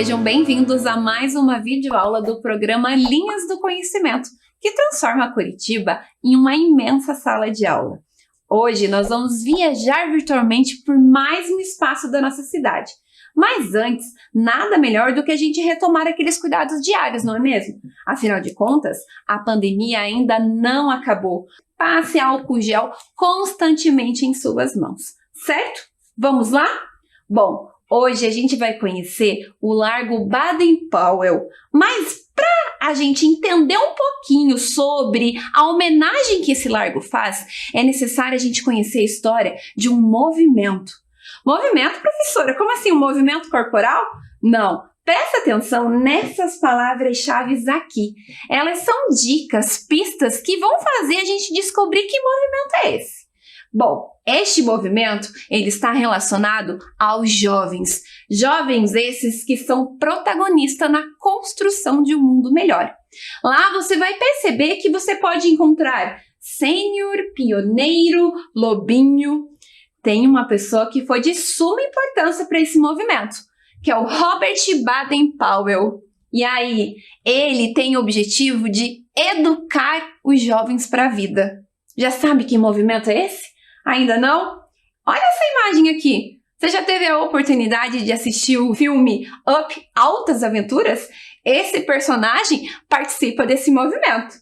sejam bem-vindos a mais uma videoaula do programa Linhas do Conhecimento, que transforma Curitiba em uma imensa sala de aula. Hoje nós vamos viajar virtualmente por mais um espaço da nossa cidade. Mas antes, nada melhor do que a gente retomar aqueles cuidados diários, não é mesmo? Afinal de contas, a pandemia ainda não acabou. Passe álcool gel constantemente em suas mãos, certo? Vamos lá? Bom, hoje a gente vai conhecer o Largo Baden-Powell, mas para a gente entender um pouquinho sobre a homenagem que esse largo faz, é necessário a gente conhecer a história de um movimento. Movimento, professora? Como assim, um movimento corporal? Não. Presta atenção nessas palavras-chave aqui. Elas são dicas, pistas que vão fazer a gente descobrir que movimento é esse. Bom, este movimento ele está relacionado aos jovens. Jovens esses que são protagonistas na construção de um mundo melhor. Lá você vai perceber que você pode encontrar sênior, pioneiro, lobinho. Tem uma pessoa que foi de suma importância para esse movimento, que é o Robert Baden-Powell. E aí, ele tem o objetivo de educar os jovens para a vida. Já sabe que movimento é esse? Ainda não? Olha essa imagem aqui. Você já teve a oportunidade de assistir o filme Up, Altas Aventuras? Esse personagem participa desse movimento.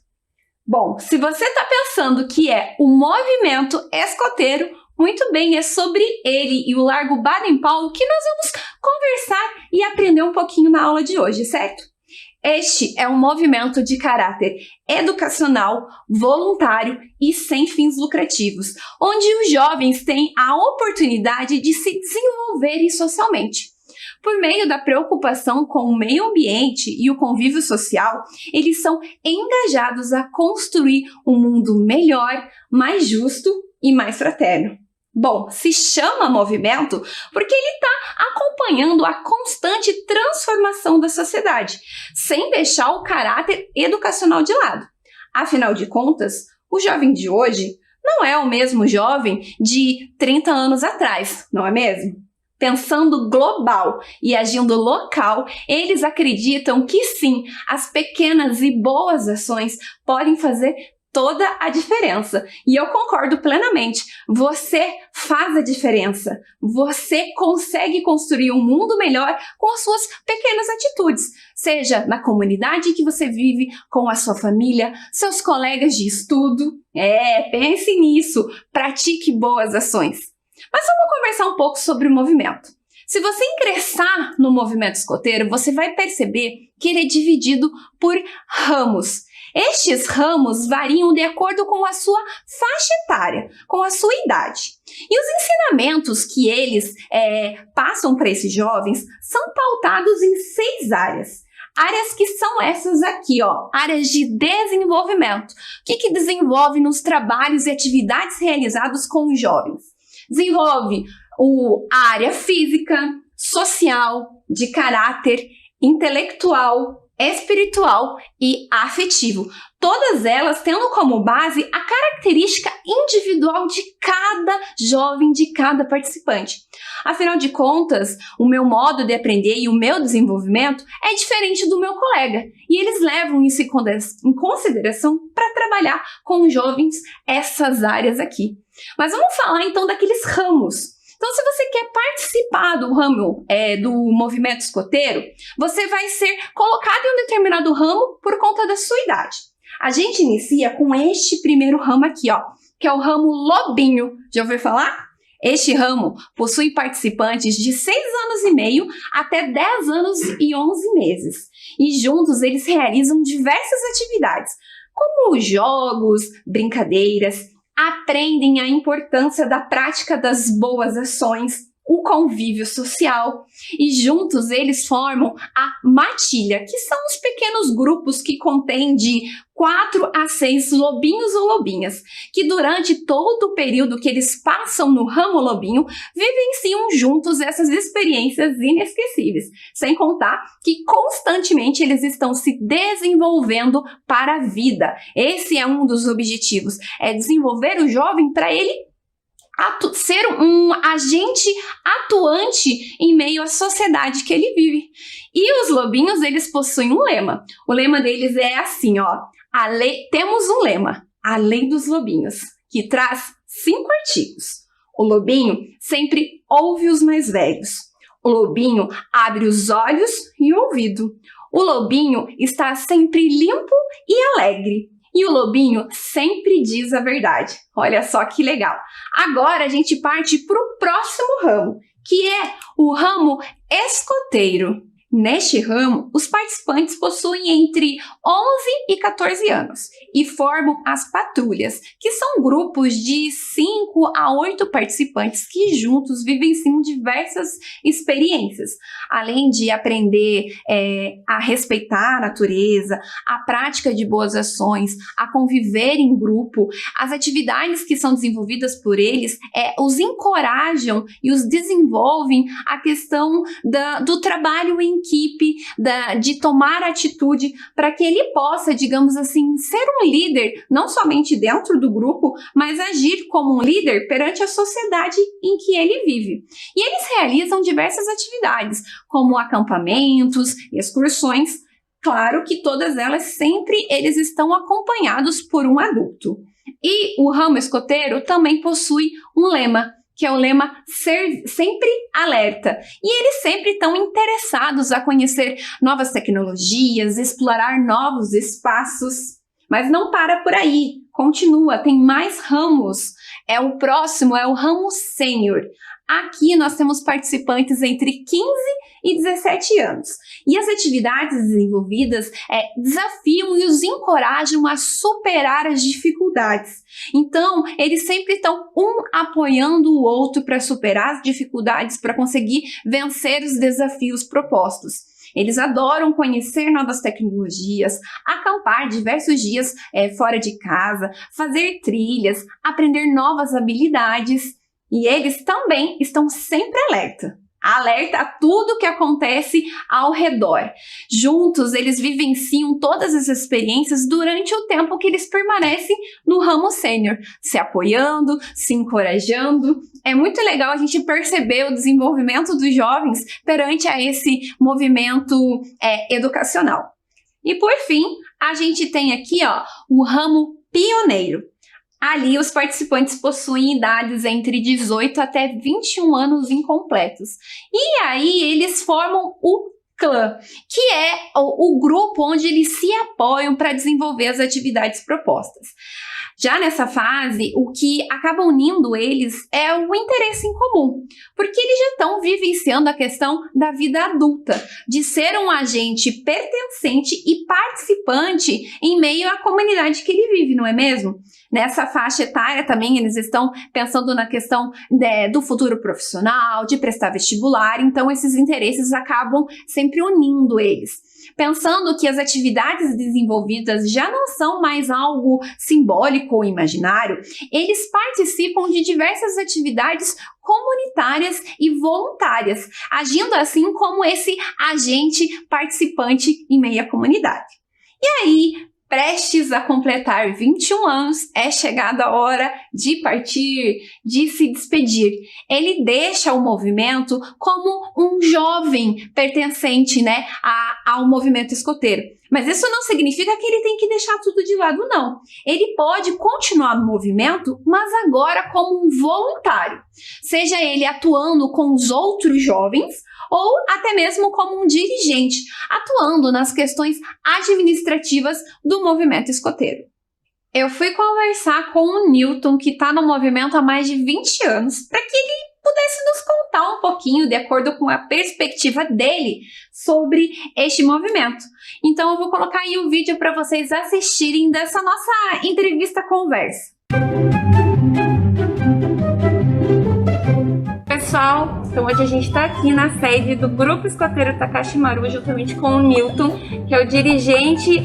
Bom, se você está pensando que é o movimento escoteiro, muito bem, é sobre ele e o Largo Baden-Powell que nós vamos conversar e aprender um pouquinho na aula de hoje, certo? Este é um movimento de caráter educacional, voluntário e sem fins lucrativos, onde os jovens têm a oportunidade de se desenvolverem socialmente. Por meio da preocupação com o meio ambiente e o convívio social, eles são engajados a construir um mundo melhor, mais justo e mais fraterno. Bom, se chama movimento porque ele está acompanhando a constante transformação da sociedade, sem deixar o caráter educacional de lado. Afinal de contas, o jovem de hoje não é o mesmo jovem de 30 anos atrás, não é mesmo? Pensando global e agindo local, eles acreditam que sim, as pequenas e boas ações podem fazer toda a diferença. E eu concordo plenamente. Você faz a diferença. Você consegue construir um mundo melhor com as suas pequenas atitudes. Seja na comunidade que você vive, com a sua família, seus colegas de estudo. Pense nisso. Pratique boas ações. Mas vamos conversar um pouco sobre o movimento. Se você ingressar no movimento escoteiro, você vai perceber que ele é dividido por ramos. Estes ramos variam de acordo com a sua faixa etária, com a sua idade. E os ensinamentos que eles passam para esses jovens são pautados em 6 áreas. Áreas que são essas aqui, ó, áreas de desenvolvimento. O que desenvolve nos trabalhos e atividades realizados com os jovens? Desenvolve a área física, social, de caráter, intelectual, espiritual e afetivo. Todas elas tendo como base a característica individual de cada jovem, de cada participante. Afinal de contas, o meu modo de aprender e o meu desenvolvimento é diferente do meu colega. E eles levam isso em consideração para trabalhar com os jovens essas áreas aqui. Mas vamos falar então daqueles ramos. Então, se você quer participar do ramo do movimento escoteiro, você vai ser colocado em um determinado ramo por conta da sua idade. A gente inicia com este primeiro ramo aqui, ó, que é o ramo lobinho. Já ouviu falar? Este ramo possui participantes de 6 anos e meio até 10 anos e 11 meses. E juntos eles realizam diversas atividades, como jogos, brincadeiras, aprendem a importância da prática das boas ações, o convívio social e juntos eles formam a matilha, que são os pequenos grupos que contêm de 4 a 6 lobinhos ou lobinhas, que durante todo o período que eles passam no ramo lobinho, vivenciam juntos essas experiências inesquecíveis, sem contar que constantemente eles estão se desenvolvendo para a vida. Esse é um dos objetivos, é desenvolver o jovem para ele ser um agente atuante em meio à sociedade que ele vive. E os lobinhos, eles possuem um lema. O lema deles é assim, ó. Temos um lema, a Lei dos Lobinhos, que traz 5 artigos. O lobinho sempre ouve os mais velhos. O lobinho abre os olhos e o ouvido. O lobinho está sempre limpo e alegre. E o lobinho sempre diz a verdade. Olha só que legal. Agora a gente parte para o próximo ramo, que é o ramo escoteiro. Neste ramo, os participantes possuem entre 11 e 14 anos e formam as patrulhas, que são grupos de 5 a 8 participantes que juntos vivenciam diversas experiências, além de aprender a respeitar a natureza, a prática de boas ações, a conviver em grupo. As atividades que são desenvolvidas por eles os encorajam e os desenvolvem a questão do trabalho em equipe, de tomar atitude para que ele possa, digamos assim, ser um líder, não somente dentro do grupo, mas agir como um líder perante a sociedade em que ele vive. E eles realizam diversas atividades, como acampamentos, excursões. Claro que todas elas eles estão acompanhados por um adulto. E o ramo escoteiro também possui um lema, que é o lema Ser Sempre Alerta. E eles sempre estão interessados a conhecer novas tecnologias, explorar novos espaços. Mas não para por aí, continua, tem mais ramos. O próximo é o ramo sênior. Aqui nós temos participantes entre 15 e 17 anos. E as atividades desenvolvidas desafiam e os encorajam a superar as dificuldades. Então, eles sempre estão apoiando o outro para superar as dificuldades, para conseguir vencer os desafios propostos. Eles adoram conhecer novas tecnologias, acampar diversos dias fora de casa, fazer trilhas, aprender novas habilidades. E eles também estão sempre alerta a tudo que acontece ao redor. Juntos, eles vivenciam todas as experiências durante o tempo que eles permanecem no ramo sênior, se apoiando, se encorajando. É muito legal a gente perceber o desenvolvimento dos jovens perante a esse movimento educacional. E por fim, a gente tem aqui o ramo pioneiro. Ali, os participantes possuem idades entre 18 até 21 anos incompletos. E aí, eles formam o clã, que é o grupo onde eles se apoiam para desenvolver as atividades propostas. Já nessa fase, o que acaba unindo eles é o interesse em comum, porque eles já estão vivenciando a questão da vida adulta, de ser um agente pertencente e participante em meio à comunidade que ele vive, não é mesmo? Nessa faixa etária também eles estão pensando na questão do futuro profissional, de prestar vestibular, então esses interesses acabam sempre unindo eles. Pensando que as atividades desenvolvidas já não são mais algo simbólico ou imaginário, eles participam de diversas atividades comunitárias e voluntárias, agindo assim como esse agente participante em meio à comunidade. E aí, prestes a completar 21 anos, é chegada a hora de partir, de se despedir. Ele deixa o movimento como um jovem pertencente, ao movimento escoteiro. Mas isso não significa que ele tem que deixar tudo de lado, não. Ele pode continuar no movimento, mas agora como um voluntário. Seja ele atuando com os outros jovens, ou até mesmo como um dirigente, atuando nas questões administrativas do movimento escoteiro. Eu fui conversar com o Newton, que está no movimento há mais de 20 anos, para que ele pudesse nos contar um pouquinho, de acordo com a perspectiva dele, sobre este movimento. Então eu vou colocar aí o vídeo para vocês assistirem dessa nossa entrevista-conversa. Pessoal, então hoje a gente está aqui na sede do Grupo Escoteiro Takashi Maru, juntamente com o Newton, que é o dirigente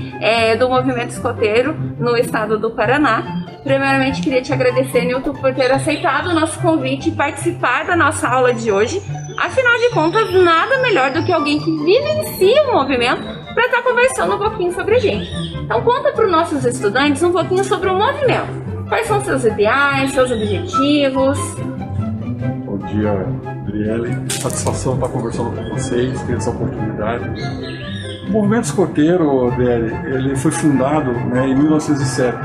do movimento escoteiro no estado do Paraná. Primeiramente, queria te agradecer, Newton, por ter aceitado o nosso convite e participar da nossa aula de hoje. Afinal de contas, nada melhor do que alguém que vivencia o movimento para estar conversando um pouquinho sobre a gente. Então, conta para os nossos estudantes um pouquinho sobre o movimento. Quais são seus ideais, seus objetivos? Bom dia, Adriele. Satisfação estar conversando com vocês, ter essa oportunidade. O movimento escoteiro, Adriele, ele foi fundado, né, em 1907.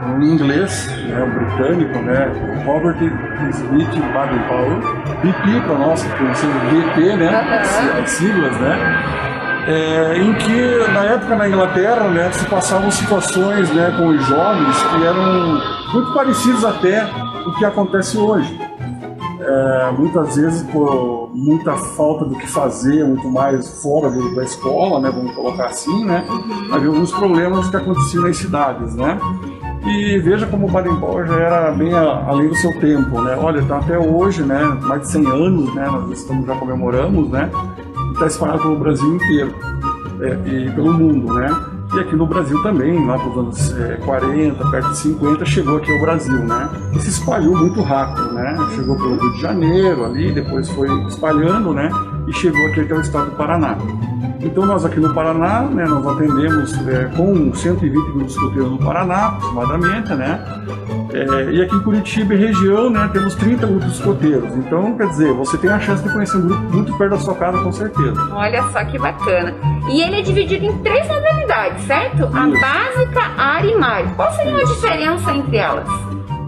Um inglês, né, um britânico, né, o Robert Smith Baden-Powell, BP para nós, que conhecemos BP, né, as siglas, né, em que na época na Inglaterra, né, se passavam situações, né, com os jovens que eram muito parecidos até o que acontece hoje. Muitas vezes por muita falta do que fazer, muito mais fora da escola, né, vamos colocar assim, né, havia alguns problemas que aconteciam nas cidades, né. E veja como o Baden-Powell já era bem além do seu tempo, né? Olha, tá até hoje, né? Mais de 100 anos, né? Nós já comemoramos, né? E está espalhado pelo Brasil inteiro e pelo mundo, né? E aqui no Brasil também, lá para os anos 40, perto de 50, chegou aqui ao Brasil, né? E se espalhou muito rápido, né? Chegou pelo Rio de Janeiro ali, depois foi espalhando, né? E chegou aqui até o estado do Paraná. Então nós aqui no Paraná, né, nós atendemos com 120 grupos escoteiros no Paraná, aproximadamente, né? E aqui em Curitiba e região, né, temos 30 grupos escoteiros. Então, quer dizer, você tem a chance de conhecer um grupo muito perto da sua casa, com certeza. Olha só que bacana. E ele é dividido em 3 modalidades, certo? Isso. A básica, área e mar. Qual seria a diferença entre elas?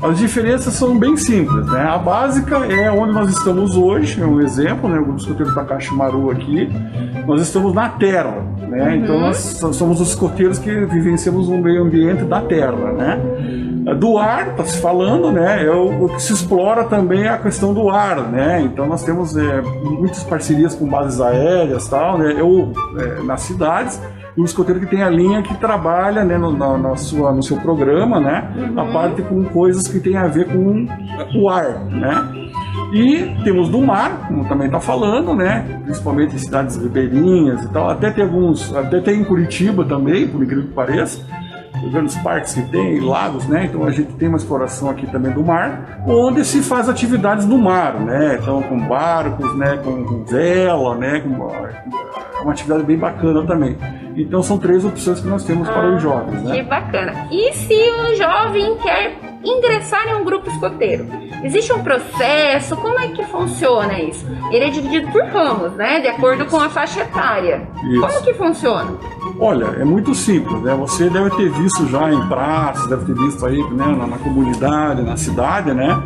As diferenças são bem simples, né? A básica é onde nós estamos hoje, é um exemplo, né? O grupo escoteiro Takashi-Maru aqui. Nós estamos na terra, né? Então nós somos os escoteiros que vivenciamos no meio ambiente da terra, né? Do ar, está se falando, né? O que se explora também é a questão do ar, né? Então nós temos muitas parcerias com bases aéreas, tal, né? Nas cidades. E o escoteiro que tem a linha que trabalha, né, no seu programa, né, a parte com coisas que tem a ver com o ar, né. E temos do mar, como também está falando, né, principalmente em cidades ribeirinhas e tal, até tem em Curitiba também, por incrível que pareça, grandes parques que tem, lagos, né, então a gente tem uma exploração aqui também do mar, onde se faz atividades no mar, né, então com barcos, né, com vela, né, é uma atividade bem bacana também. Então são 3 opções que nós temos para os jovens, né? Que bacana. E se um jovem quer ingressar em um grupo escoteiro? Existe um processo? Como é que funciona isso? Ele é dividido por ramos, né? De acordo com a faixa etária. Isso. Como que funciona? Olha, é muito simples, né? Você deve ter visto já em praças, deve ter visto aí, né, na comunidade, na cidade, né?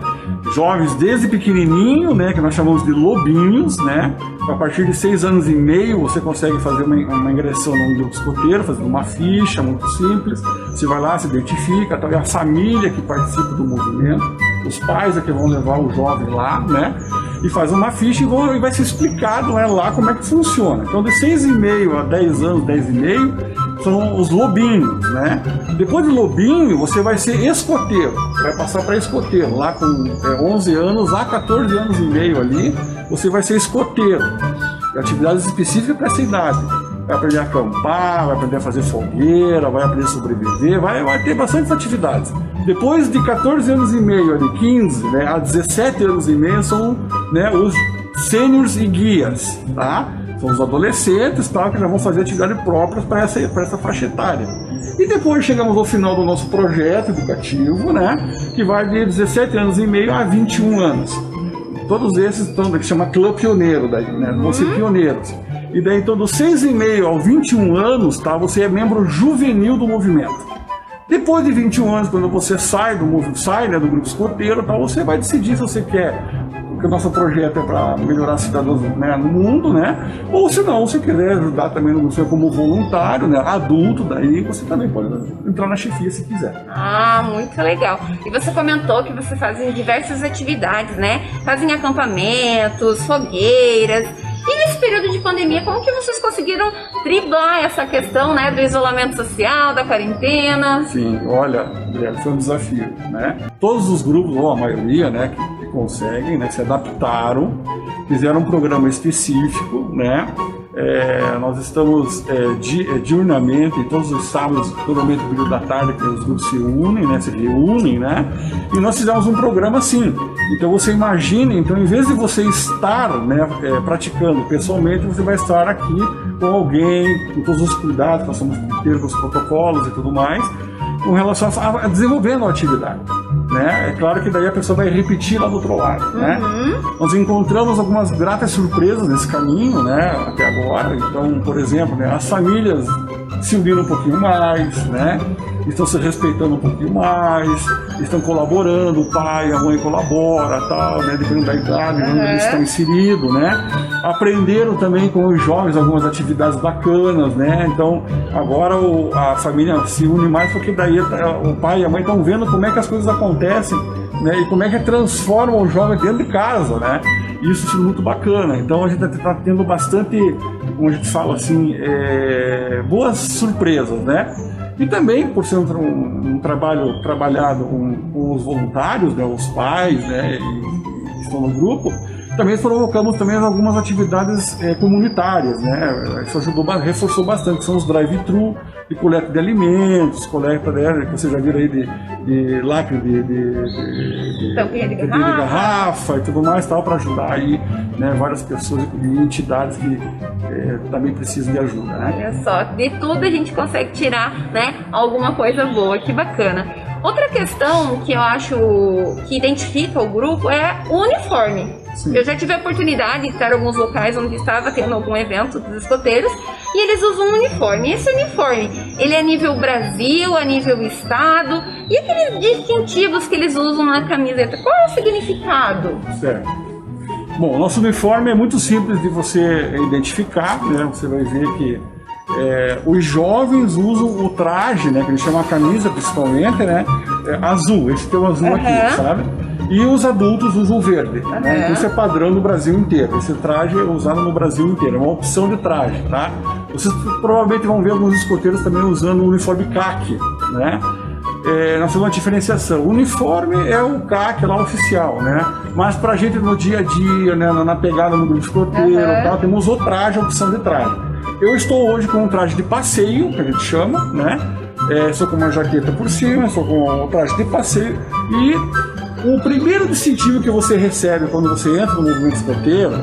Jovens desde pequenininho, né, que nós chamamos de lobinhos, né? A partir de 6 anos e meio você consegue fazer uma ingressão num grupo escoteiro, fazendo uma ficha muito simples. Você vai lá, se identifica, tá? É a família que participa do movimento, os pais é que vão levar o jovem lá, né? E faz uma ficha e vai ser explicado, né, lá como é que funciona. Então de 6,5 a 10 anos, 10,5 são os lobinhos, né? Depois de lobinho você vai ser escoteiro, vai passar para escoteiro, lá com 11 anos a 14 anos e meio ali, você vai ser escoteiro. Atividades específicas para essa idade. Vai aprender a acampar, vai aprender a fazer fogueira, vai aprender a sobreviver, vai ter bastantes atividades. Depois de 14 anos e meio, ali, 15, né, a 17 anos e meio são, né, os sêniors e guias, tá? São os adolescentes, tá, que já vão fazer atividade própria para essa faixa etária. E depois chegamos ao final do nosso projeto educativo, né, que vai de 17 anos e meio a 21 anos. Todos esses estão, que se chama Clã Pioneiro, daí, né, vão ser pioneiros. E daí, então, dos 6,5 aos 21 anos, tá, você é membro juvenil do movimento. Depois de 21 anos, quando você sai do grupo escoteiro, tá, você vai decidir se você quer, porque o nosso projeto é para melhorar cidadãos, né, no mundo, né? Ou se não, se quiser ajudar também no grupo como voluntário, né, adulto, daí você também pode entrar na chefia se quiser. Ah, muito legal. E você comentou que você fazem diversas atividades, né? Fazem acampamentos, fogueiras. E nesse período de pandemia, como que vocês conseguiram driblar essa questão, né, do isolamento social, da quarentena? Sim, olha, foi um desafio, né? Todos os grupos, ou a maioria, né, que conseguem, né, se adaptaram, fizeram um programa específico, né? Nós estamos diurnamente, todos os sábados, totalmente no período da tarde, que os grupos se reúnem, né? E nós fizemos um programa assim. Então você imagina, então em vez de você estar, né, praticando pessoalmente, você vai estar aqui com alguém, com todos os cuidados, nós somos inteiros com os protocolos e tudo mais. com relação a desenvolvendo a atividade. Né? É claro que daí a pessoa vai repetir lá do outro lado. Né? Nós encontramos algumas gratas surpresas nesse caminho, né, até agora. Então, por exemplo, né, as famílias se uniram um pouquinho mais, né? Estão se respeitando um pouquinho mais, estão colaborando, o pai, a mãe colabora, tal, né? Dependendo da idade, onde eles estão inseridos, né? Aprenderam também com os jovens algumas atividades bacanas, né? Então, agora a família se une mais porque daí o pai e a mãe estão vendo como é que as coisas acontecem, né? E como é que transformam o jovem dentro de casa, né? Isso é muito bacana. Então, a gente está tendo bastante, como a gente fala assim, boas surpresas, né? E também, por ser um trabalho trabalhado com os voluntários, né, os pais, né, que estão no grupo, também provocamos também algumas atividades comunitárias, né? Isso ajudou, reforçou bastante, que são os drive-thru de coleta de alimentos, coleta, né, que você já viu aí de lacre de garrafa e tudo mais, tal, para ajudar aí, né, várias pessoas e entidades que também precisam de ajuda, né? Olha só, de tudo a gente consegue tirar, né, alguma coisa boa, que bacana. Outra questão que eu acho que identifica o grupo é o uniforme. Sim. Eu já tive a oportunidade de estar em alguns locais onde estava tendo algum evento dos escoteiros e eles usam um uniforme. E esse uniforme, ele é a nível Brasil, a nível estado, e aqueles distintivos que eles usam na camiseta, qual é o significado? Certo. Bom, o nosso uniforme é muito simples de você identificar, né? Você vai ver que os jovens usam o traje, né, que eles chamam a camisa principalmente, né, azul, esse tem o azul aqui, sabe? E os adultos usam o verde, né? Então isso é padrão no Brasil inteiro, esse traje é usado no Brasil inteiro, é uma opção de traje, tá? Vocês provavelmente vão ver alguns escoteiros também usando o uniforme caqui, né? Nós temos uma diferenciação. O uniforme é o CAC lá oficial, né? Mas pra gente no dia a dia, né, na pegada no grupo escoteiro, tal, temos o traje, a opção de traje. Eu estou hoje com um traje de passeio, que a gente chama, né? Sou com uma jaqueta por cima, sou com um traje de passeio. E o primeiro distintivo que você recebe quando você entra no movimento escoteiro,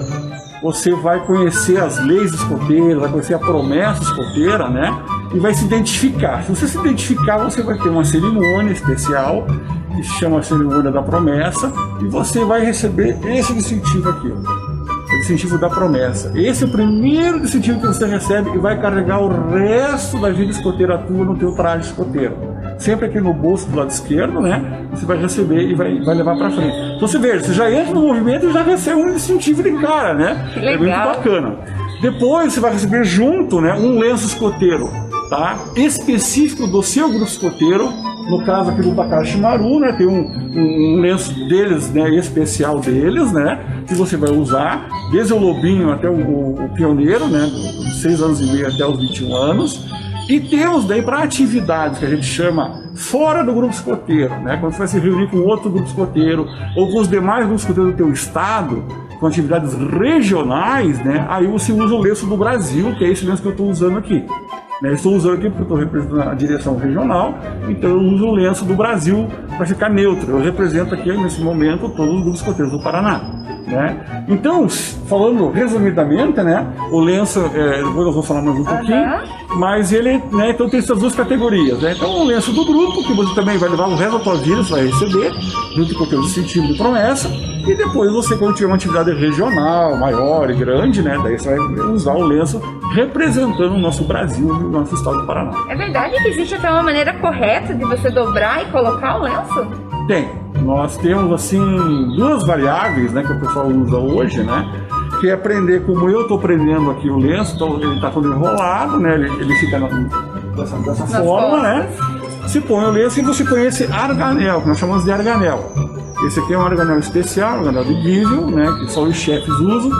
você vai conhecer as leis escoteiras, vai conhecer a promessa escoteira, né? E vai se identificar. Se você se identificar, você vai ter uma cerimônia especial, que se chama a cerimônia da promessa, e você vai receber esse distintivo aqui, ó. O distintivo da promessa. Esse é o primeiro distintivo que você recebe e vai carregar o resto da vida escoteira tua no teu traje escoteiro. Sempre aqui no bolso do lado esquerdo, né? Você vai receber e vai levar pra frente. Então você veja, você já entra no movimento e já recebe um distintivo de cara, né? Que legal. É muito bacana. Depois você vai receber junto, né, um lenço escoteiro, tá? Específico do seu grupo escoteiro. No caso aqui do Takashi Maru, né, tem um lenço deles, né, especial deles, né, que você vai usar desde o lobinho até o pioneiro, né, dos 6 anos e meio até os 21 anos. E temos daí para atividades que a gente chama fora do grupo escoteiro, né, quando você vai se reunir com outro grupo escoteiro ou com os demais grupos escoteiros do teu estado, com atividades regionais, né, aí você usa o lenço do Brasil, que é esse lenço que eu estou usando aqui. Eu estou usando aqui porque estou representando a direção regional, então eu uso o lenço do Brasil para ficar neutro. Eu represento aqui, nesse momento, todos os grupos escoteiros do Paraná, né? Então, falando resumidamente, né, o lenço, depois eu vou falar mais um pouquinho, mas ele, né, então tem essas duas categorias, né? Então, o lenço do grupo, que você também vai levar o resto da tua vida, você vai receber, junto com o teu distintivo de promessa, e depois você, quando tiver uma atividade regional, maior e grande, né, daí você vai usar o lenço representando o nosso Brasil e o nosso estado do Paraná. É verdade que existe até uma maneira correta de você dobrar e colocar o lenço? Tem. Nós temos, assim, duas variáveis, né, que o pessoal usa hoje, né, que é aprender como eu estou prendendo aqui o lenço. Então ele está todo enrolado, né, ele fica dessa forma, né, se põe o lenço e você põe esse arganel, que nós chamamos de arganel. Esse aqui é um arganel especial, um arganel de diesel, né, que só os chefes usam.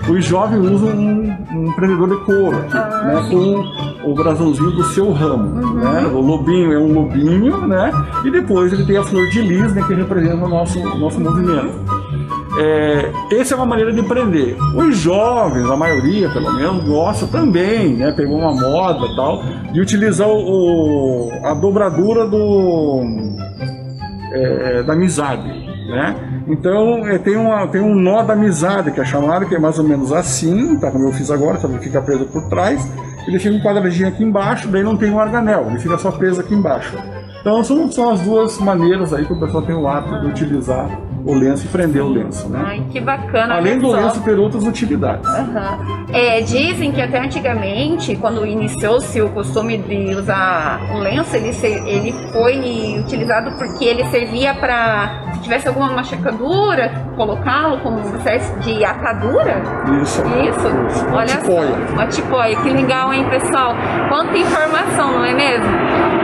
Os jovens usam um prendedor de couro, né, com o brasãozinho do seu ramo, né? O lobinho é um lobinho, né? E depois ele tem a flor de lis, né, que representa o nosso movimento. Essa é uma maneira de prender. Os jovens, a maioria pelo menos, gosta também, né? Pegou uma moda e tal, de utilizar a dobradura da amizade, né? Então tem um nó da amizade que é chamado, que é mais ou menos assim, tá, como eu fiz agora, sabe? Fica preso por trás, ele fica um quadradinho aqui embaixo, daí não tem um arganel, ele fica só preso aqui embaixo. Então são as duas maneiras aí que o pessoal tem o hábito de utilizar o lenço e prender o lenço, né? Ai, que bacana. Além do lenço ter outras utilidades. Dizem que até antigamente, quando iniciou-se o costume de usar o lenço, ele foi utilizado porque ele servia para, se tivesse alguma machucadura, colocá-lo como uma espécie de atadura. Isso. Olha só, uma tipóia. Que legal, hein, pessoal? Quanta informação, não é mesmo?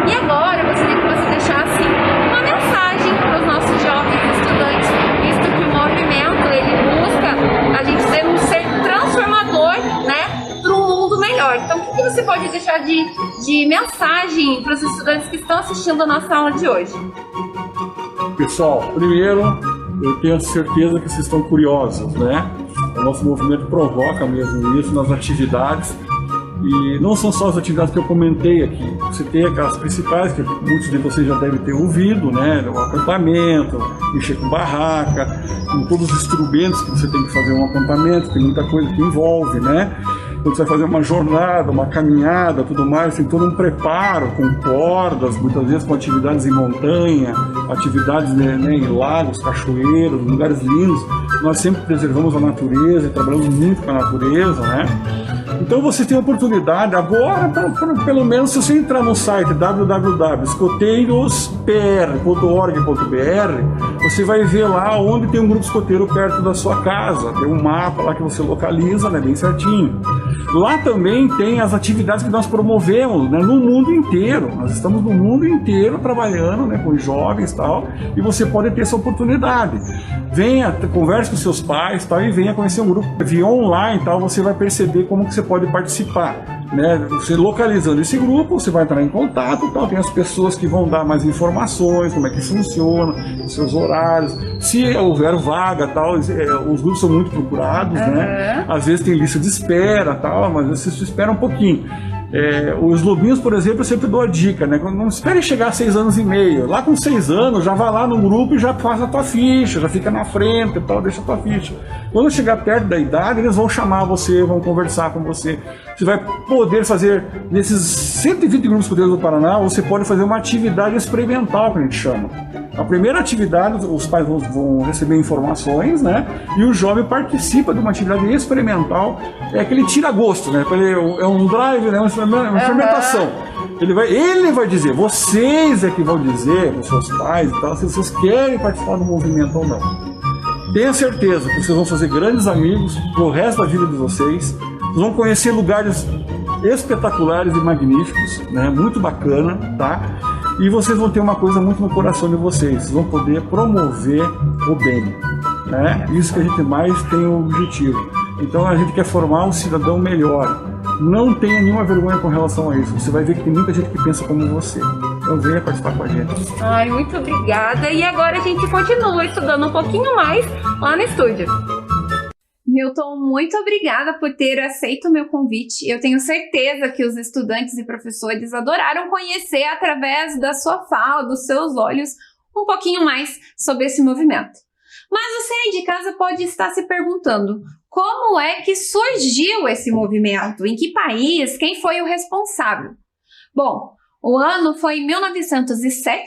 E agora eu gostaria que você deixasse uma mensagem para os nossos jovens estudantes, visto que o movimento ele busca a gente ser um ser transformador, né, para um mundo melhor. Então, o que você pode deixar de mensagem para os estudantes que estão assistindo a nossa aula de hoje? Pessoal, primeiro, eu tenho certeza que vocês estão curiosos, né? O nosso movimento provoca mesmo isso nas atividades. E não são só as atividades que eu comentei aqui. Você tem aquelas principais que muitos de vocês já devem ter ouvido, né? O acampamento, mexer com barraca, com todos os instrumentos que você tem que fazer um acampamento, tem muita coisa que envolve, né? Quando você vai fazer uma jornada, uma caminhada, tudo mais, tem todo um preparo com cordas, muitas vezes com atividades em montanha, atividades, né, em lagos, cachoeiros, lugares lindos. Nós sempre preservamos a natureza, trabalhamos muito com a natureza, né? Então você tem a oportunidade agora, pelo menos se você entrar no site www.escoteirospr.org.br, você vai ver lá onde tem um grupo escoteiro perto da sua casa, tem um mapa lá que você localiza, né, bem certinho. Lá também tem as atividades que nós promovemos, né, no mundo inteiro. Nós estamos no mundo inteiro trabalhando, né, com jovens e tal, e você pode ter essa oportunidade. Venha, converse com seus pais, tal, e venha conhecer um grupo via online, tal, você vai perceber como que você pode participar, né? Você localizando esse grupo, você vai entrar em contato, tal, tem as pessoas que vão dar mais informações, como é que funciona, os seus horários, se houver vaga, tal, os grupos são muito procurados, né? Às vezes tem lista de espera, tal, mas você espera um pouquinho. Os lobinhos, por exemplo, eu sempre dou a dica, né? Não espere chegar a 6 anos e meio. Lá com 6 anos, já vai lá no grupo e já faz a tua ficha, já fica na frente e tal, deixa a tua ficha. Quando chegar perto da idade, eles vão chamar você, vão conversar com você. Você vai poder fazer, nesses 120 grupos escoteiros do Paraná, você pode fazer uma atividade experimental, que a gente chama. A primeira atividade, os pais vão receber informações, né? E o jovem participa de uma atividade experimental, aquele tira-gosto, né? É um drive, né? Uma experimentação. Ele vai dizer, vocês é que vão dizer, os seus pais e tal, se vocês querem participar do movimento ou não. Tenha certeza que vocês vão fazer grandes amigos pro resto da vida de vocês. Vocês vão conhecer lugares espetaculares e magníficos, né? Muito bacana, tá? E vocês vão ter uma coisa muito no coração de vocês. Vocês vão poder promover o bem, né? Isso que a gente mais tem o objetivo. Então a gente quer formar um cidadão melhor. Não tenha nenhuma vergonha com relação a isso. Você vai ver que tem muita gente que pensa como você. Então venha participar com a gente. Ai, muito obrigada. E agora a gente continua estudando um pouquinho mais lá no estúdio. Milton, muito obrigada por ter aceito o meu convite. Eu tenho certeza que os estudantes e professores adoraram conhecer, através da sua fala, dos seus olhos, um pouquinho mais sobre esse movimento. Mas você aí de casa pode estar se perguntando, como é que surgiu esse movimento? Em que país? Quem foi o responsável? Bom, o ano foi 1907,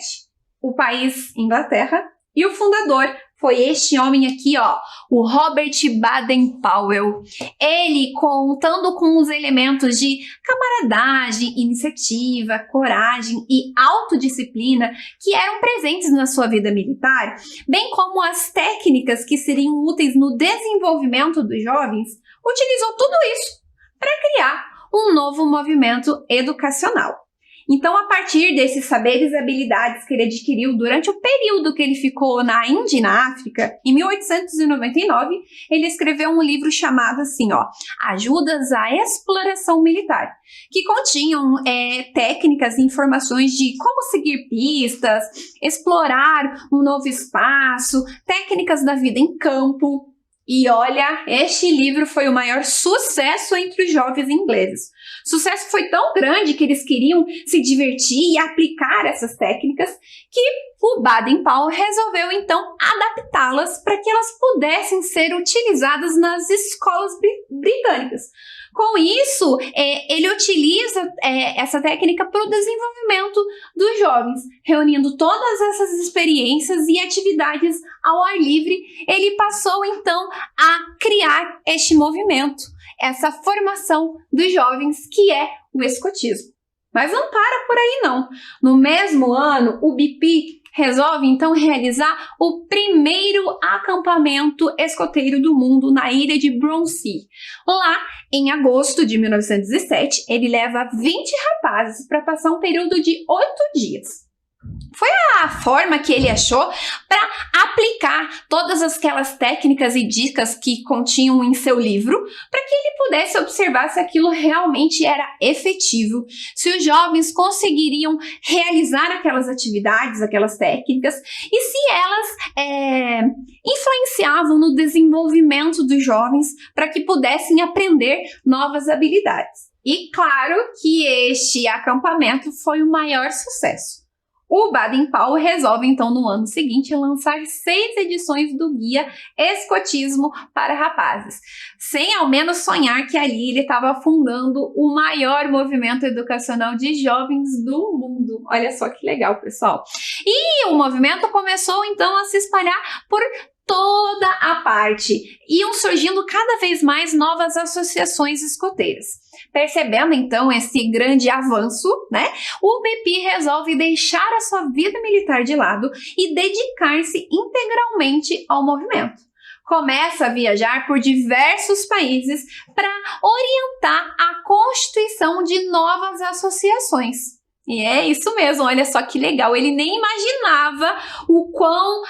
o país Inglaterra, e o fundador foi este homem aqui, ó, o Robert Baden-Powell. Ele, contando com os elementos de camaradagem, iniciativa, coragem e autodisciplina que eram presentes na sua vida militar, bem como as técnicas que seriam úteis no desenvolvimento dos jovens, utilizou tudo isso para criar um novo movimento educacional. Então, a partir desses saberes e habilidades que ele adquiriu durante o período que ele ficou na Índia e na África, em 1899, ele escreveu um livro chamado assim, ó, Ajudas à Exploração Militar, que continham técnicas e informações de como seguir pistas, explorar um novo espaço, técnicas da vida em campo. E olha, este livro foi o maior sucesso entre os jovens ingleses. O sucesso foi tão grande que eles queriam se divertir e aplicar essas técnicas que o Baden-Powell resolveu então adaptá-las para que elas pudessem ser utilizadas nas escolas britânicas. Com isso, ele utiliza essa técnica para o desenvolvimento dos jovens, reunindo todas essas experiências e atividades ao ar livre. Ele passou, então, a criar este movimento, essa formação dos jovens, que é o escotismo. Mas não para por aí, não. No mesmo ano, o BP resolve, então, realizar o primeiro acampamento escoteiro do mundo na ilha de Bronsey. Lá, em agosto de 1917, ele leva 20 rapazes para passar um período de 8 dias. Foi a forma que ele achou para aplicar todas aquelas técnicas e dicas que continham em seu livro, para que ele pudesse observar se aquilo realmente era efetivo, se os jovens conseguiriam realizar aquelas atividades, aquelas técnicas, e se elas influenciavam no desenvolvimento dos jovens para que pudessem aprender novas habilidades. E claro que este acampamento foi o maior sucesso. O Baden-Powell resolve, então, no ano seguinte, lançar 6 edições do Guia Escotismo para Rapazes, sem ao menos sonhar que ali ele estava fundando o maior movimento educacional de jovens do mundo. Olha só que legal, pessoal. E o movimento começou, então, a se espalhar por toda a parte. Iam surgindo cada vez mais novas associações escoteiras. Percebendo, então, esse grande avanço, né, o BP resolve deixar a sua vida militar de lado e dedicar-se integralmente ao movimento. Começa a viajar por diversos países para orientar a constituição de novas associações. E é isso mesmo, olha só que legal, ele nem imaginava o quão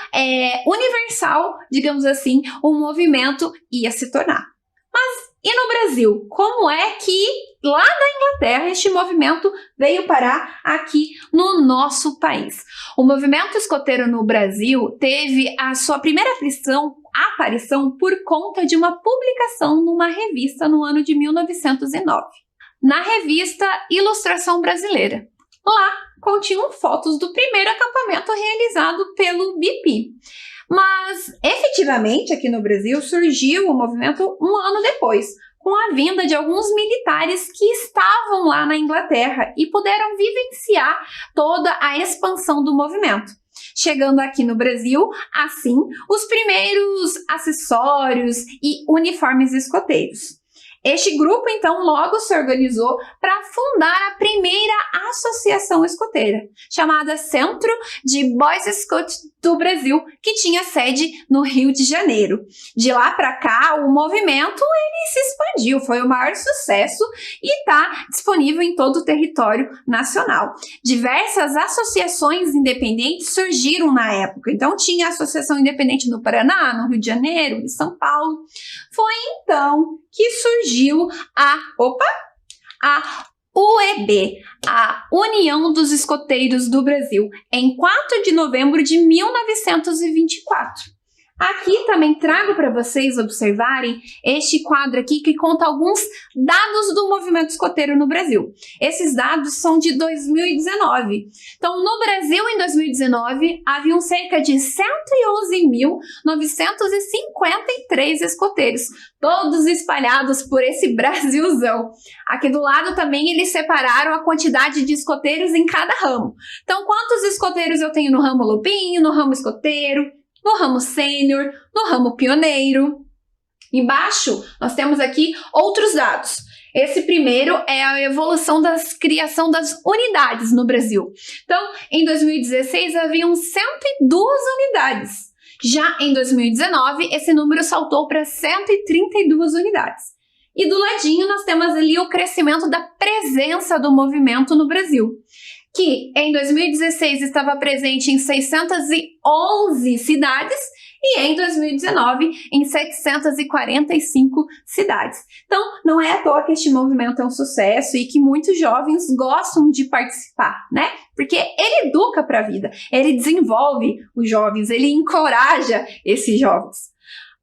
universal, digamos assim, o movimento ia se tornar. Mas e no Brasil? Como é que lá da Inglaterra este movimento veio parar aqui no nosso país? O movimento escoteiro no Brasil teve a sua primeira aparição por conta de uma publicação numa revista no ano de 1909, na revista Ilustração Brasileira. Lá continham fotos do primeiro acampamento realizado pelo BP. Mas, efetivamente, aqui no Brasil surgiu o movimento um ano depois, com a vinda de alguns militares que estavam lá na Inglaterra e puderam vivenciar toda a expansão do movimento. Chegando aqui no Brasil, assim, os primeiros acessórios e uniformes escoteiros. Este grupo, então, logo se organizou para fundar a primeira associação escoteira, chamada Centro de Boys Scouts do Brasil, que tinha sede no Rio de Janeiro. De lá para cá, o movimento se expandiu, foi o maior sucesso e está disponível em todo o território nacional. Diversas associações independentes surgiram na época, então tinha associação independente no Paraná, no Rio de Janeiro, em São Paulo. Foi então que surgiu a UEB, a União dos Escoteiros do Brasil, em 4 de novembro de 1924. Aqui também trago para vocês observarem este quadro aqui que conta alguns dados do movimento escoteiro no Brasil. Esses dados são de 2019. Então, no Brasil, em 2019, haviam cerca de 111.953 escoteiros, todos espalhados por esse Brasilzão. Aqui do lado também eles separaram a quantidade de escoteiros em cada ramo. Então, quantos escoteiros eu tenho no ramo lobinho, no ramo escoteiro, no ramo sênior, no ramo pioneiro. Embaixo, nós temos aqui outros dados. Esse primeiro é a evolução da criação das unidades no Brasil. Então, em 2016, haviam 102 unidades. Já em 2019, esse número saltou para 132 unidades. E do ladinho, nós temos ali o crescimento da presença do movimento no Brasil, que em 2016 estava presente em 611 cidades e em 2019 em 745 cidades. Então, não é à toa que este movimento é um sucesso e que muitos jovens gostam de participar, né? Porque ele educa para a vida, ele desenvolve os jovens, ele encoraja esses jovens.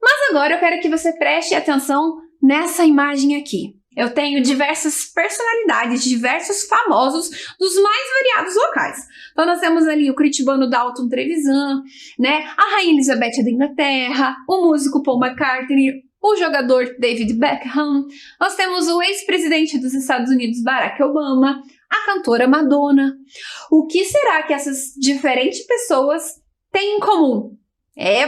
Mas agora eu quero que você preste atenção nessa imagem aqui. Eu tenho diversas personalidades, diversos famosos dos mais variados locais. Então nós temos ali o curitibano Dalton Trevisan, né? A Rainha Elizabeth da Inglaterra, o músico Paul McCartney, o jogador David Beckham, nós temos o ex-presidente dos Estados Unidos, Barack Obama, a cantora Madonna. O que será que essas diferentes pessoas têm em comum?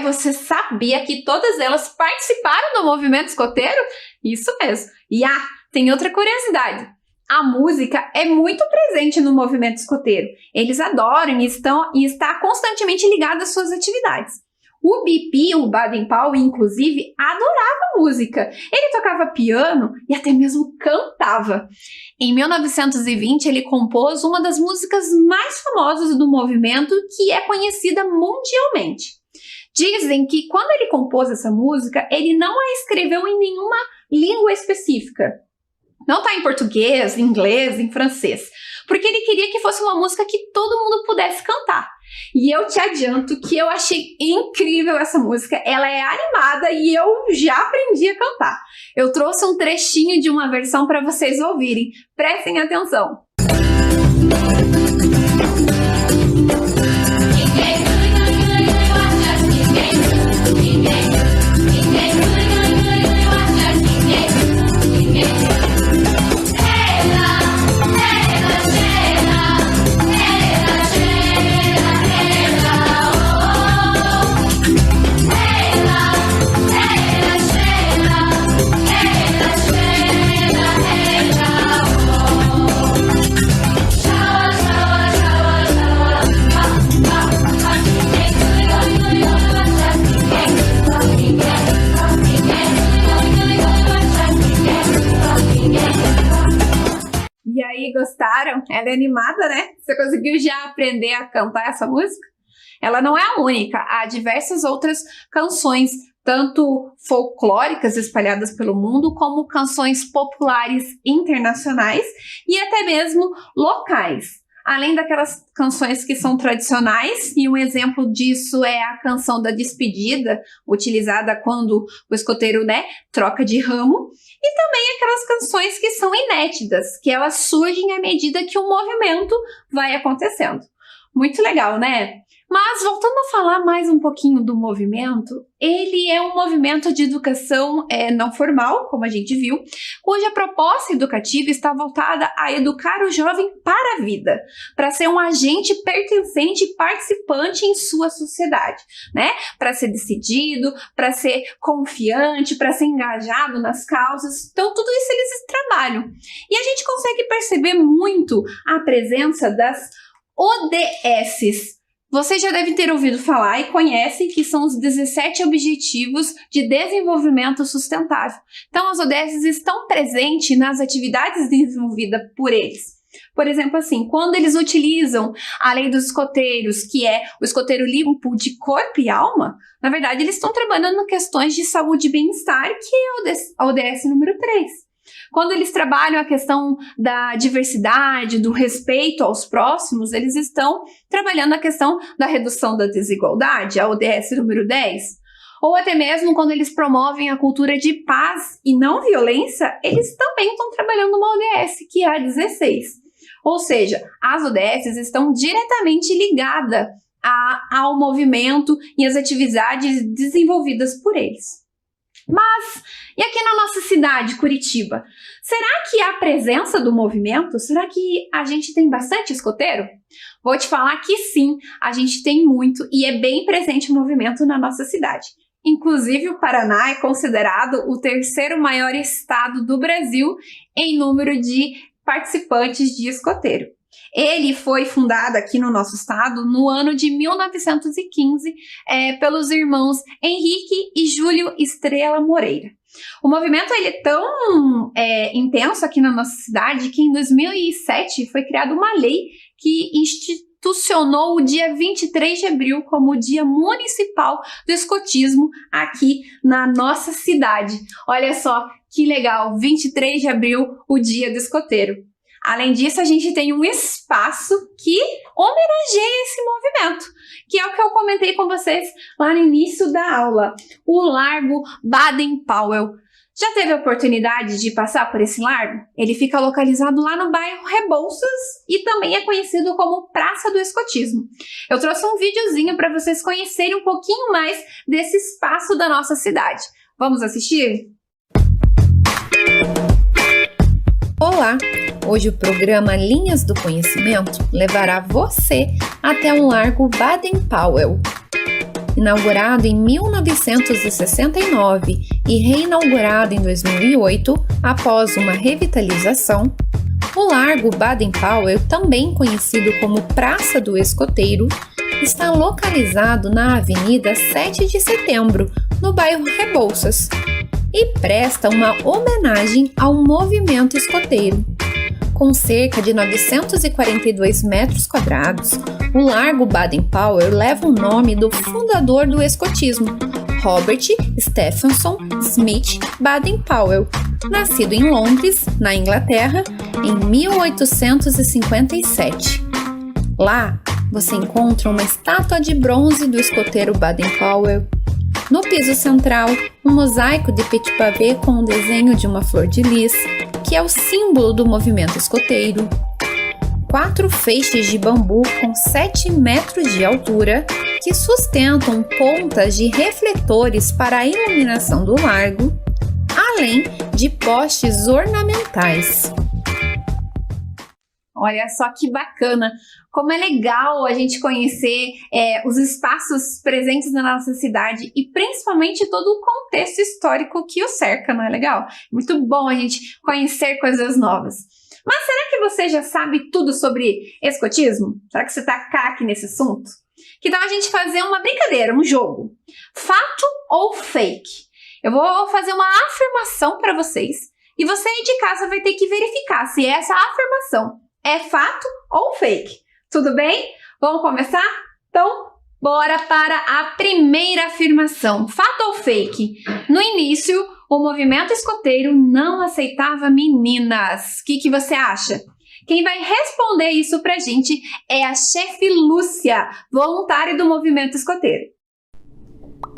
Você sabia que todas elas participaram do movimento escoteiro? Isso mesmo. E tem outra curiosidade. A música é muito presente no movimento escoteiro. Eles adoram e está constantemente ligado às suas atividades. O BP, o Baden-Powell, inclusive, adorava música. Ele tocava piano e até mesmo cantava. Em 1920, ele compôs uma das músicas mais famosas do movimento, que é conhecida mundialmente. Dizem que quando ele compôs essa música, ele não a escreveu em nenhuma língua específica. Não está em português, em inglês, em francês. Porque ele queria que fosse uma música que todo mundo pudesse cantar. E eu te adianto que eu achei incrível essa música. Ela é animada e eu já aprendi a cantar. Eu trouxe um trechinho de uma versão para vocês ouvirem. Prestem atenção. E aí, gostaram? Ela é animada, né? Você conseguiu já aprender a cantar essa música? Ela não é a única, há diversas outras canções, tanto folclóricas espalhadas pelo mundo, como canções populares internacionais e até mesmo locais. Além daquelas canções que são tradicionais, e um exemplo disso é a canção da despedida, utilizada quando o escoteiro, troca de ramo, e também aquelas canções que são inéditas, que elas surgem à medida que o movimento vai acontecendo. Muito legal, né? Mas, voltando a falar mais um pouquinho do movimento, ele é um movimento de educação não formal, como a gente viu, cuja proposta educativa está voltada a educar o jovem para a vida, para ser um agente pertencente e participante em sua sociedade, né? Para ser decidido, para ser confiante, para ser engajado nas causas. Então, tudo isso eles trabalham. E a gente consegue perceber muito a presença das ODS. Vocês já devem ter ouvido falar e conhecem que são os 17 Objetivos de Desenvolvimento Sustentável. Então, as ODS estão presentes nas atividades desenvolvidas por eles. Por exemplo, assim, quando eles utilizam a lei dos escoteiros, que é o escoteiro limpo de corpo e alma, na verdade, eles estão trabalhando em questões de saúde e bem-estar, que é a ODS número 3. Quando eles trabalham a questão da diversidade, do respeito aos próximos, eles estão trabalhando a questão da redução da desigualdade, a ODS número 10. Ou até mesmo quando eles promovem a cultura de paz e não violência, eles também estão trabalhando uma ODS, que é a 16. Ou seja, as ODS estão diretamente ligadas ao movimento e às atividades desenvolvidas por eles. Mas, e aqui na nossa cidade, Curitiba? Será que há presença do movimento? Será que a gente tem bastante escoteiro? Vou te falar que sim, a gente tem muito e é bem presente o movimento na nossa cidade. Inclusive, o Paraná é considerado o 3º maior estado do Brasil em número de participantes de escoteiro. Ele foi fundado aqui no nosso estado no ano de 1915 pelos irmãos Henrique e Júlio Estrela Moreira. O movimento ele é tão intenso aqui na nossa cidade que em 2007 foi criada uma lei que institucionou o dia 23 de abril como o Dia Municipal do Escotismo aqui na nossa cidade. Olha só que legal, 23 de abril, o Dia do Escoteiro. Além disso, a gente tem um espaço que homenageia esse movimento, que é o que eu comentei com vocês lá no início da aula, o Largo Baden-Powell. Já teve a oportunidade de passar por esse largo? Ele fica localizado lá no bairro Rebouças e também é conhecido como Praça do Escotismo. Eu trouxe um videozinho para vocês conhecerem um pouquinho mais desse espaço da nossa cidade. Vamos assistir? Olá! Hoje o programa Linhas do Conhecimento levará você até um largo Baden-Powell. Inaugurado em 1969 e reinaugurado em 2008 após uma revitalização, o Largo Baden-Powell, também conhecido como Praça do Escoteiro, está localizado na Avenida 7 de Setembro, no bairro Rebouças, e presta uma homenagem ao movimento escoteiro. Com cerca de 942 metros quadrados, o Largo Baden-Powell leva o nome do fundador do escotismo, Robert Stephenson Smith Baden-Powell, nascido em Londres, na Inglaterra, em 1857. Lá, você encontra uma estátua de bronze do escoteiro Baden-Powell. No piso central, um mosaico de petit pavé com o desenho de uma flor de lis, que é o símbolo do movimento escoteiro. 4 feixes de bambu com 7 metros de altura, que sustentam pontas de refletores para a iluminação do largo, além de postes ornamentais. Olha só que bacana, como é legal a gente conhecer os espaços presentes na nossa cidade e principalmente todo o contexto histórico que o cerca, não é legal? Muito bom a gente conhecer coisas novas. Mas será que você já sabe tudo sobre escotismo? Será que você está craque nesse assunto? Que tal a gente fazer uma brincadeira, um jogo? Fato ou fake? Eu vou fazer uma afirmação para vocês e você aí de casa vai ter que verificar se essa afirmação é fato ou fake. Tudo bem? Vamos começar? Então, bora para a primeira afirmação. Fato ou fake? No início, o movimento escoteiro não aceitava meninas. O que você acha? Quem vai responder isso pra gente é a chefe Lúcia, voluntária do movimento escoteiro.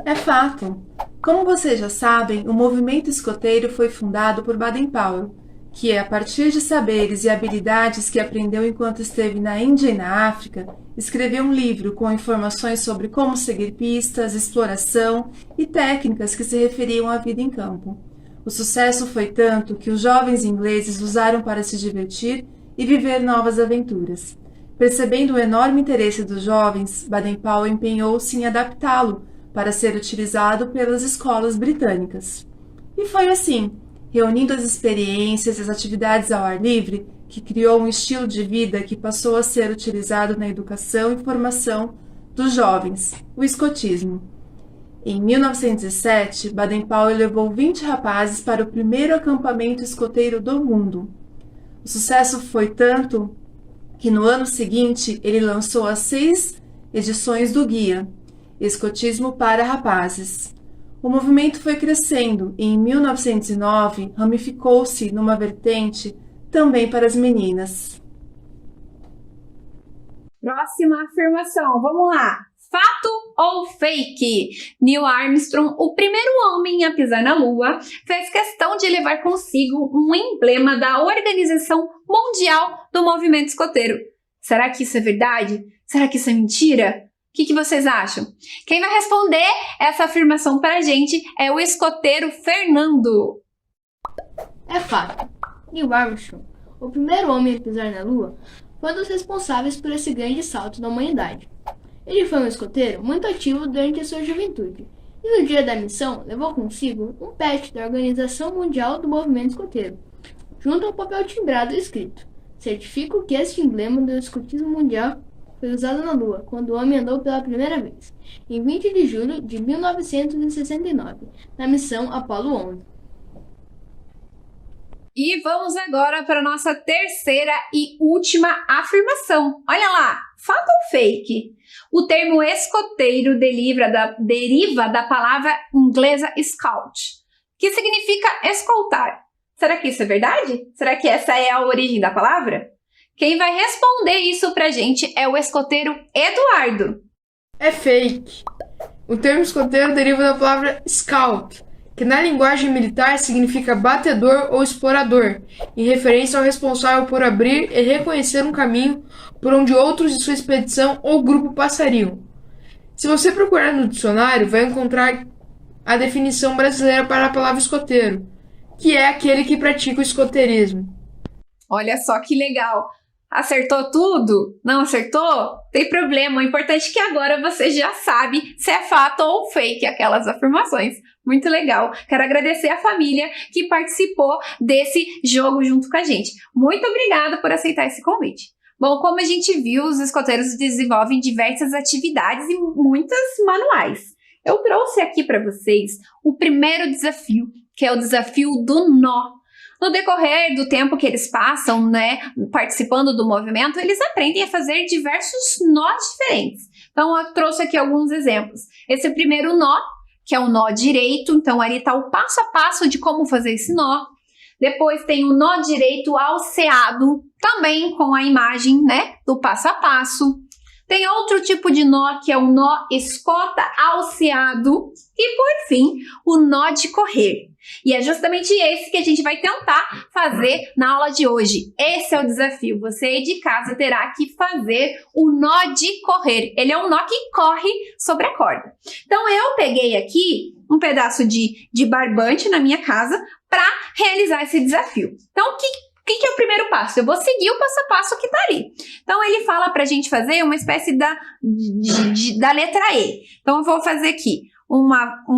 É fato. Como vocês já sabem, o movimento escoteiro foi fundado por Baden-Powell, que, a partir de saberes e habilidades que aprendeu enquanto esteve na Índia e na África, escreveu um livro com informações sobre como seguir pistas, exploração e técnicas que se referiam à vida em campo. O sucesso foi tanto que os jovens ingleses usaram para se divertir e viver novas aventuras. Percebendo o enorme interesse dos jovens, Baden-Powell empenhou-se em adaptá-lo para ser utilizado pelas escolas britânicas. E foi assim, reunindo as experiências e as atividades ao ar livre, que criou um estilo de vida que passou a ser utilizado na educação e formação dos jovens, o escotismo. Em 1907, Baden-Powell levou 20 rapazes para o primeiro acampamento escoteiro do mundo. O sucesso foi tanto que no ano seguinte ele lançou as 6 edições do guia Escotismo para Rapazes. O movimento foi crescendo e, em 1909, ramificou-se numa vertente também para as meninas. Próxima afirmação, vamos lá. Fato ou fake? Neil Armstrong, o primeiro homem a pisar na Lua, fez questão de levar consigo um emblema da Organização Mundial do Movimento Escoteiro. Será que isso é verdade? Será que isso é mentira? O que vocês acham? Quem vai responder essa afirmação para a gente é o escoteiro Fernando. É fato. Neil Armstrong, o primeiro homem a pisar na Lua, foi um dos responsáveis por esse grande salto da humanidade. Ele foi um escoteiro muito ativo durante a sua juventude e no dia da missão levou consigo um patch da Organização Mundial do Movimento Escoteiro, junto ao papel timbrado escrito: certifico que este emblema do escotismo mundial foi usado na Lua quando o homem andou pela primeira vez, em 20 de julho de 1969, na missão Apollo 11. E vamos agora para a nossa terceira e última afirmação. Olha lá, fato ou fake? O termo escoteiro deriva da palavra inglesa scout, que significa escoltar. Será que isso é verdade? Será que essa é a origem da palavra? Quem vai responder isso pra gente é o escoteiro Eduardo. É fake. O termo escoteiro deriva da palavra scout, que na linguagem militar significa batedor ou explorador, em referência ao responsável por abrir e reconhecer um caminho por onde outros de sua expedição ou grupo passariam. Se você procurar no dicionário, vai encontrar a definição brasileira para a palavra escoteiro, que é aquele que pratica o escoteirismo. Olha só que legal! Acertou tudo? Não acertou? Tem problema. O importante é que agora você já sabe se é fato ou fake aquelas afirmações. Muito legal. Quero agradecer a família que participou desse jogo junto com a gente. Muito obrigada por aceitar esse convite. Bom, como a gente viu, os escoteiros desenvolvem diversas atividades e muitas manuais. Eu trouxe aqui para vocês o primeiro desafio, que é o desafio do nó. No decorrer do tempo que eles passam, participando do movimento, eles aprendem a fazer diversos nós diferentes. Então, eu trouxe aqui alguns exemplos. Esse primeiro nó, que é o nó direito, então ali está o passo a passo de como fazer esse nó. Depois tem o nó direito alceado, também com a imagem, do passo a passo. Tem outro tipo de nó, que é o nó escota alceado. E, por fim, o nó de correr. E é justamente esse que a gente vai tentar fazer na aula de hoje. Esse é o desafio. Você aí de casa terá que fazer o nó de correr. Ele é um nó que corre sobre a corda. Então, eu peguei aqui um pedaço de barbante na minha casa para realizar esse desafio. Então, o que é o primeiro passo? Eu vou seguir o passo a passo que tá ali. Então, ele fala pra gente fazer uma espécie da letra E. Então, eu vou fazer aqui um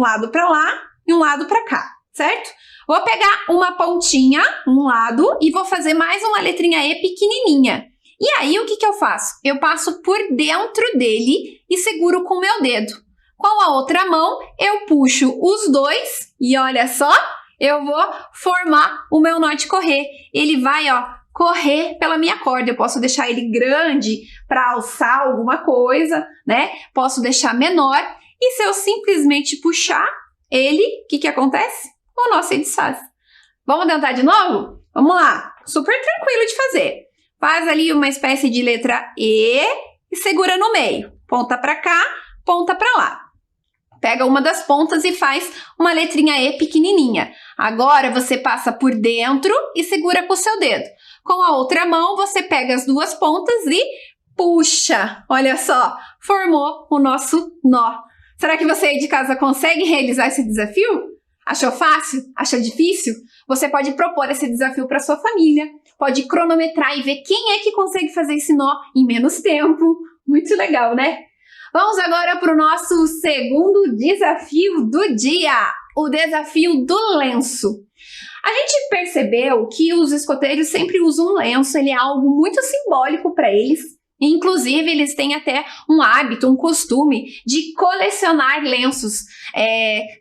lado pra lá e um lado pra cá, certo? Vou pegar uma pontinha, um lado, e vou fazer mais uma letrinha E pequenininha. E aí, o que eu faço? Eu passo por dentro dele e seguro com o meu dedo. Com a outra mão, eu puxo os dois e olha só, eu vou formar o meu nó de correr. Ele vai, correr pela minha corda. Eu posso deixar ele grande para alçar alguma coisa, Posso deixar menor. E se eu simplesmente puxar ele, o que acontece? O nó se desfaz. Vamos tentar de novo? Vamos lá. Super tranquilo de fazer. Faz ali uma espécie de letra E e segura no meio. Ponta para cá, ponta para lá. Pega uma das pontas e faz uma letrinha E pequenininha. Agora você passa por dentro e segura com o seu dedo. Com a outra mão você pega as duas pontas e puxa. Olha só, formou o nosso nó. Será que você aí de casa consegue realizar esse desafio? Achou fácil? Achou difícil? Você pode propor esse desafio para sua família. Pode cronometrar e ver quem é que consegue fazer esse nó em menos tempo. Muito legal, né? Vamos agora para o nosso segundo desafio do dia, o desafio do lenço. A gente percebeu que os escoteiros sempre usam um lenço, ele é algo muito simbólico para eles. Inclusive, eles têm até um hábito, um costume de colecionar lenços.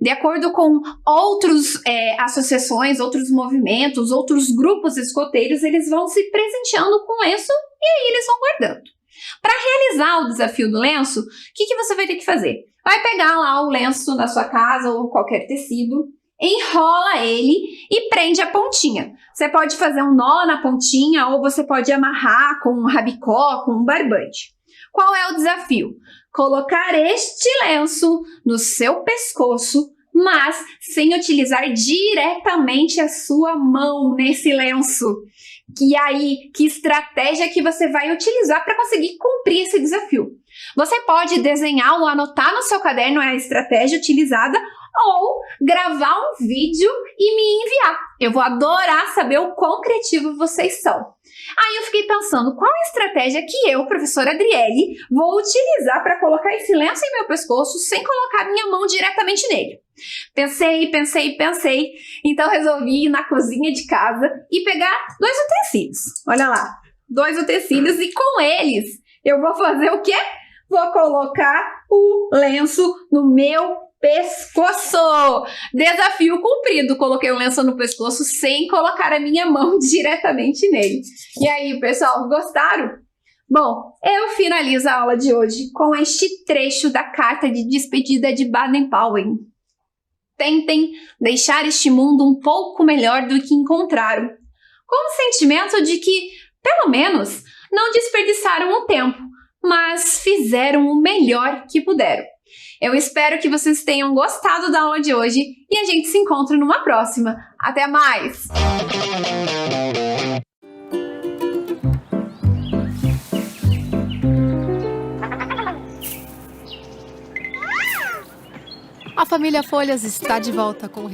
De acordo com outras associações, outros movimentos, outros grupos escoteiros, eles vão se presenteando com lenço e aí eles vão guardando. Para realizar o desafio do lenço, o que você vai ter que fazer? Vai pegar lá o lenço na sua casa ou qualquer tecido, enrola ele e prende a pontinha. Você pode fazer um nó na pontinha ou você pode amarrar com um rabicó, com um barbante. Qual é o desafio? Colocar este lenço no seu pescoço, mas sem utilizar diretamente a sua mão nesse lenço. Que estratégia que você vai utilizar para conseguir cumprir esse desafio? Você pode desenhar ou anotar no seu caderno a estratégia utilizada ou gravar um vídeo e me enviar. Eu vou adorar saber o quão criativo vocês são. Aí eu fiquei pensando, qual a estratégia que eu, professora Adriele, vou utilizar para colocar esse lenço em meu pescoço sem colocar minha mão diretamente nele? Pensei. Então resolvi ir na cozinha de casa e pegar 2 utensílios. Olha lá, 2 utensílios e com eles eu vou fazer o quê? Vou colocar o lenço no meu pescoço. Desafio cumprido. Coloquei o lenço no pescoço sem colocar a minha mão diretamente nele. E aí, pessoal, gostaram? Bom, eu finalizo a aula de hoje com este trecho da carta de despedida de Baden-Powell. Tentem deixar este mundo um pouco melhor do que encontraram, com o sentimento de que, pelo menos, não desperdiçaram o tempo, mas fizeram o melhor que puderam. Eu espero que vocês tenham gostado da aula de hoje e a gente se encontra numa próxima. Até mais! A A família Folhas está de volta com o